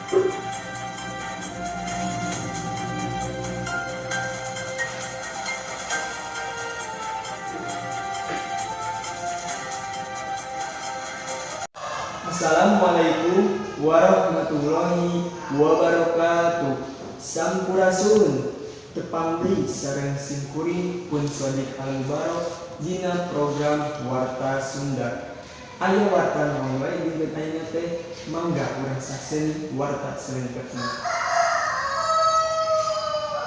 Assalamualaikum warahmatullahi wabarakatuh. Sampurasun tepamri sareng simkuring pun sodik almubarok dina program Warta Sunda. Aya warta naon wae dinten ayeuna teh mangga urang sakseni warta selengkapna.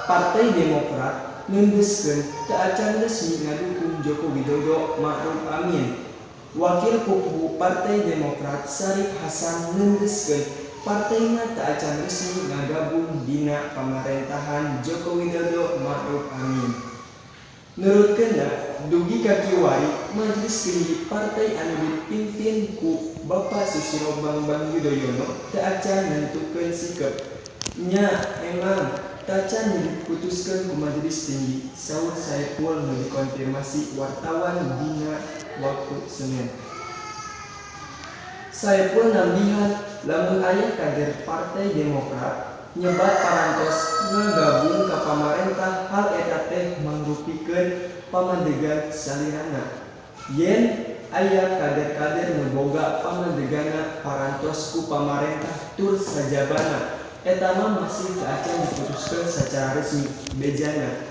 Partai Demokrat ngeundeuskeun teu acan resmi ngadukung Joko Widodo Ma'ruf Amin. Wakil Kubu Partai Demokrat Syarif Hasan ngeundeuskeun partaina teu acan resmi ngagabung dina pamerintahan Joko Widodo Ma'ruf Amin. Nurutkeunna dugi ka kiwari Majelis Tinggi Partai anu dipimpin ku Bapak Susilo Bambang Yudhoyono teu acan nentukeun sikep. Nya emang teu acan diputuskeun ku Majelis Tinggi, saur Saepul nu dikonfirmasi wartawan dina waktu Senin. Saepul nambihan lamun aya kader Partai Demokrat nyebat parantos ngagabung ka pamarentah, hal eta teh mangrupikeun pamandegan salirana. Yen aya kader-kader nu boga pamandegana parantos ku pamarentah tur sajabana, eta mah masih teu acan diputuskeun sacara resmi. Bejana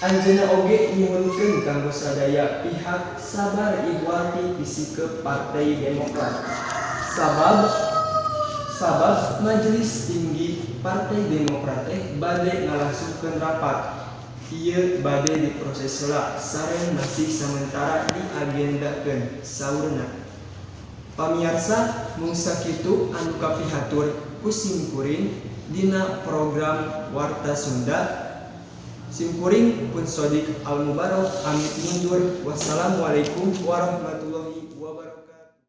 anjeunna oge nyuhunkeun kanggo sadaya pihak sabar ihwati pisikeun Partai Demokrat. Sabab Majelis Tinggi Partai Demokrat bade ngalangsungkeun rapat. Ieu bade diproses heula sareng masih samentara diagendakeun, saurna. Pamirsa, mung sakitu anu kapihatur ku simkuring dina program Warta Sunda. Simkuring pun sodik almubarok amit mundur. Wassalamualaikum warahmatullahi wabarakatuh.